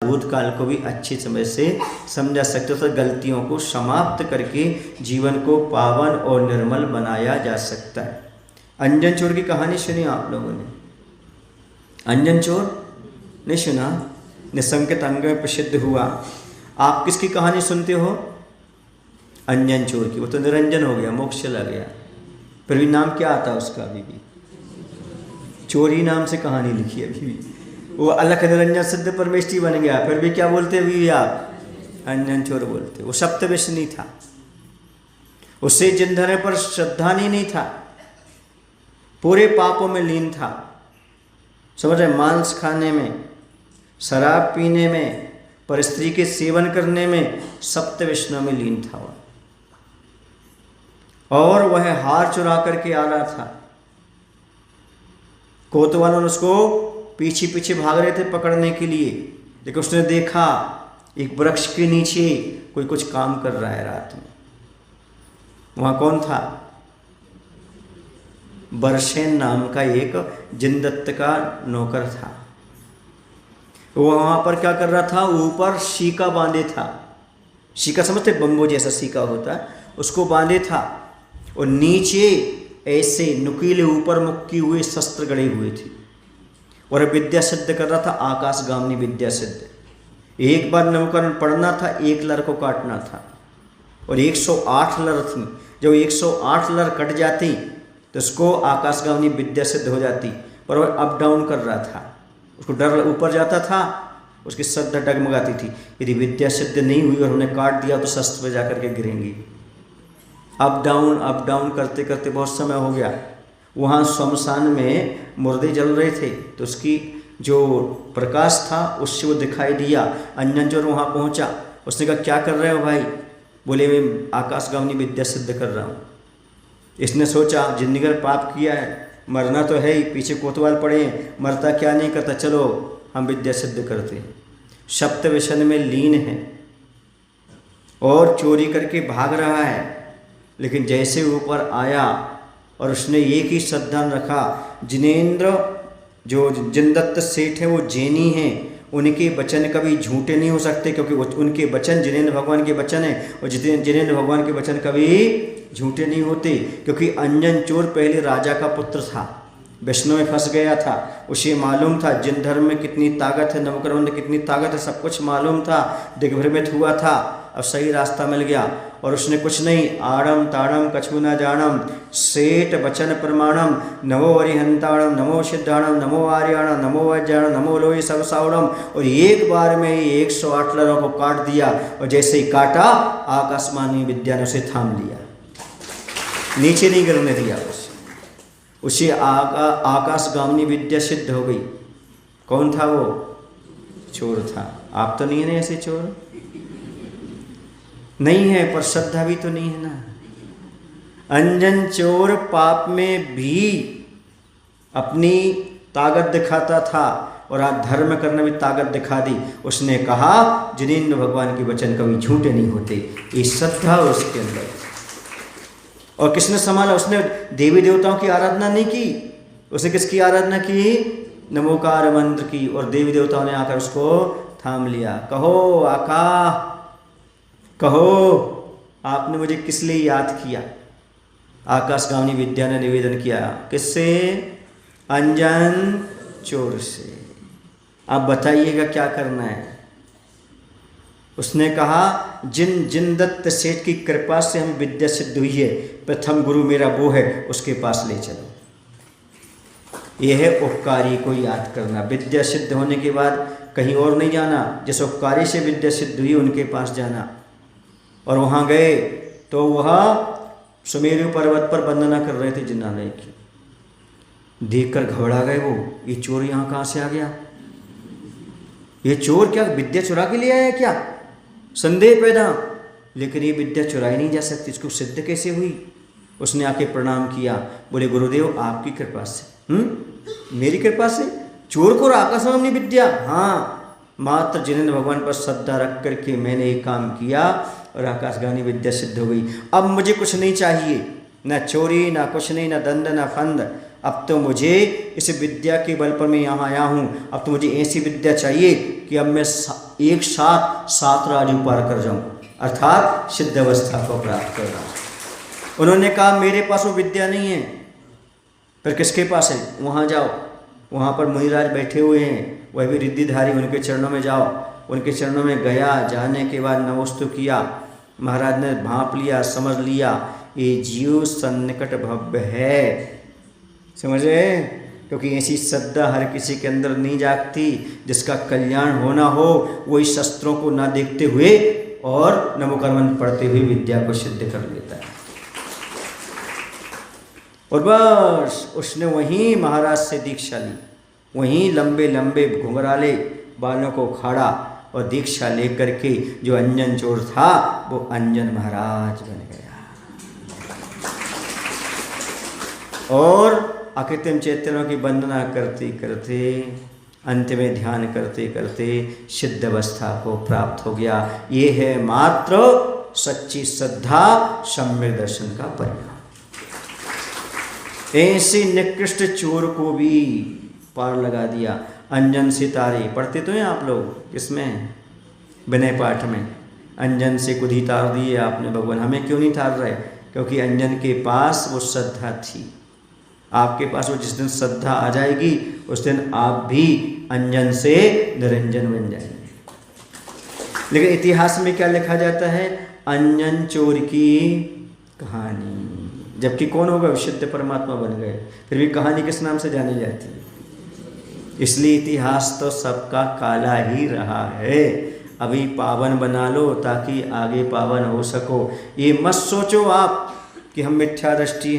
भूतकाल को भी अच्छी समय से समझा सकते हो, तो गलतियों को समाप्त करके जीवन को पावन और निर्मल बनाया जा सकता है। अंजन चोर की कहानी सुनी आप लोगों ने? अंजन चोर नहीं सुना? निसंकित अंग में प्रसिद्ध हुआ। आप किसकी कहानी सुनते हो? अंजन चोर की। वो तो निरंजन हो गया, मोक्ष चला गया, फिर भी नाम क्या आता उसका? अभी भी चोरी नाम से कहानी लिखी है अभी भी। वो अलख निरंजन सिद्ध परमेष्ठी बन गया, फिर भी क्या बोलते अभी भी आप? अंजन चोर बोलते। वो सप्तविष नहीं था, उससे जिन धर्म पर श्रद्धा नहीं था, पूरे पापों में लीन था। समझ रहे? मांस खाने में, शराब पीने में, पर स्त्री के सेवन करने में, सप्तविष्णु में लीन था वह। और वह हार चुरा करके आ रहा था। कोतवालों ने उसको पीछे पीछे भाग रहे थे पकड़ने के लिए, लेकिन उसने देखा एक वृक्ष के नीचे कोई कुछ काम कर रहा है रात में। वहां कौन था? बरसेन नाम का एक जिनदत्त का नौकर था। वो वहां पर क्या कर रहा था? ऊपर सीका बांधे था। सीका समझते? बम्बू जैसा सीका होता है, उसको बांधे था। और नीचे ऐसे नुकीले ऊपर मुख किए हुए शस्त्र गड़े हुए थे। और विद्या सिद्ध कर रहा था, आकाशगामिनी विद्या सिद्ध। एक बार नौकर पढ़ना था, एक लर को काटना था, और 108 लर थी। जब 108 लर कट जाती तो उसको आकाशगामिनी विद्या सिद्ध हो जाती। पर वह अप डाउन कर रहा था, उसको डर, ऊपर जाता था, उसकी श्रद्धा डगमगाती थी। यदि विद्या सिद्ध नहीं हुई और हमने काट दिया तो शस्त्र पे जाकर के गिरेंगी। अप डाउन करते करते बहुत समय हो गया। वहाँ शमशान में मुर्दे जल रहे थे, तो उसकी जो प्रकाश था उससे वो दिखाई दिया। अंजन चोर वहाँ पहुँचा। उसने कहा क्या कर रहे हो भाई? बोले मैं आकाशगामिनी विद्या सिद्ध कर रहा हूँ। इसने सोचा जिंदगी भर पाप किया है, मरना तो है ही, पीछे कोतवाल पड़े हैं, मरता क्या नहीं करता, चलो हम विद्या सिद्ध करते हैं। सप्तविशन में लीन है और चोरी करके भाग रहा है। लेकिन जैसे ऊपर आया और उसने एक ही श्रद्धा रखा, जिनेंद्र जो जिनदत्त सेठ है वो जैनी हैं, उनके वचन कभी झूठे नहीं हो सकते, क्योंकि उनके वचन जिनेंद्र भगवान के वचन हैं, और जिनेंद्र भगवान के वचन कभी झूठे नहीं होते। क्योंकि अंजन चोर पहले राजा का पुत्र था, वैष्णव में फंस गया था। उसे मालूम था जिन धर्म में कितनी ताकत है, नवकर्म में कितनी ताकत है, सब कुछ मालूम था। दिग्भ्रमित हुआ था, अब सही रास्ता मिल गया। और उसने कुछ नहीं, आड़म ताड़म कछु न जानम सेठ वचन प्रमाणम नमो अरिहंताणम नमो सिद्धाणम नमो आर्याणम नमो वज्राणम नमो लोहि सब सावड़म। और एक बार में ही 108 लरों को काट दिया, और जैसे ही काटा आकाशगामिनी विद्या ने उसे थाम लिया, नीचे नहीं गिरने दिया। उसे आकाशगामिनी विद्या सिद्ध हो गई। कौन था वो? चोर था। आप तो नहीं है ना ऐसे चोर? नहीं है, पर श्रद्धा भी तो नहीं है ना। अंजन चोर पाप में भी अपनी ताकत दिखाता था, और आज धर्म करने में ताकत दिखा दी। उसने कहा जिनेंद्र भगवान के वचन कभी झूठे नहीं होते, ये श्रद्धा उसके अंदर। और किसने संभाला? उसने देवी देवताओं की आराधना नहीं की, उसने किसकी आराधना की? नमोकार मंत्र की। और देवी देवताओं ने आकर उसको थाम लिया। कहो आका, कहो आपने मुझे किस लिए याद किया? आकाशगामिनी विद्या ने निवेदन किया। किससे? अंजन चोर से। आप बताइएगा क्या करना है? उसने कहा जिनदत्त सेठ की कृपा से हम विद्या सिद्ध हुई है, प्रथम गुरु मेरा वो है, उसके पास ले चलो। यह है उपकारी को याद करना। विद्या सिद्ध होने के बाद कहीं और नहीं जाना, जिस उपकारी से विद्या सिद्ध हुई उनके पास जाना। और वहाँ गए तो वह सुमेरु पर्वत पर वंदना कर रहे थे जिनालय की। देखकर घबरा गए वो, ये चोर यहाँ कहाँ से आ गया? ये चोर क्या विद्या चुरा के ले आया क्या? संदेह पैदा। लेकिन ये विद्या चुराई नहीं जा सकती, इसको सिद्ध कैसे हुई? उसने आके प्रणाम किया, बोले गुरुदेव आपकी कृपा से। मेरी कृपा से? चोर को आकाशगामिनी विद्या? हाँ, मात्र जिनेंद्र भगवान पर श्रद्धा रख करके मैंने एक काम किया और आकाशगामिनी विद्या सिद्ध हो गई। अब मुझे कुछ नहीं चाहिए, न चोरी, न कुछ नहीं, न दंड, न फंद। अब तो मुझे इस विद्या के बल पर मैं यहाँ आया हूँ। अब तो मुझे ऐसी विद्या चाहिए कि अब मैं एक साथ 7 राजू पार कर जाऊं, अर्थात सिद्ध अवस्था को प्राप्त कर रहा हूं। उन्होंने कहा मेरे पास वो विद्या नहीं है। फिर किसके पास है? वहाँ जाओ, वहाँ पर मुनिराज बैठे हुए हैं, वह भी रिद्धिधारी, उनके चरणों में जाओ। उनके चरणों में गया, जाने के बाद नमस्तु किया। महाराज ने भांप लिया, समझ लिया ये जीव सन्निकट भव्य है, समझे? क्योंकि ऐसी श्रद्धा हर किसी के अंदर नहीं जागती। जिसका कल्याण होना हो वही शस्त्रों को ना देखते हुए और नमोकर्मण पढ़ते हुए विद्या को सिद्ध कर लेता है। और बस उसने वहीं महाराज से दीक्षा ली, वहीं लंबे लंबे घुंघराले बालों को उखाड़ा और दीक्षा लेकर के जो अंजन चोर था वो अंजन महाराज बन गया। और अकृत्रिम चैतन्यों की वंदना करते करते अंत में ध्यान करते करते सिद्ध अवस्था को प्राप्त हो गया। ये है मात्र सच्ची श्रद्धा सम्यक दर्शन का परिणाम। ऐसे निकृष्ट चोर को भी पार लगा दिया। अंजन से तारे पढ़ते तो हैं आप लोग, किसमें? विनय पाठ में। अंजन से कुछ ही तार दिए आपने भगवान, हमें क्यों नहीं तार रहे? क्योंकि अंजन के पास वो श्रद्धा थी। आपके पास वो जिस दिन श्रद्धा आ जाएगी उस दिन आप भी अंजन से निरंजन बन जाएंगे। लेकिन इतिहास में क्या लिखा जाता है? अंजन चोर की कहानी। जबकि कौन होगा? विशुद्ध परमात्मा बन गए, फिर भी कहानी किस नाम से जानी जाती है? इसलिए इतिहास तो सबका काला ही रहा है। अभी पावन बना लो ताकि आगे पावन हो सको। ये मत सोचो आप कि हम मिथ्या दृष्टि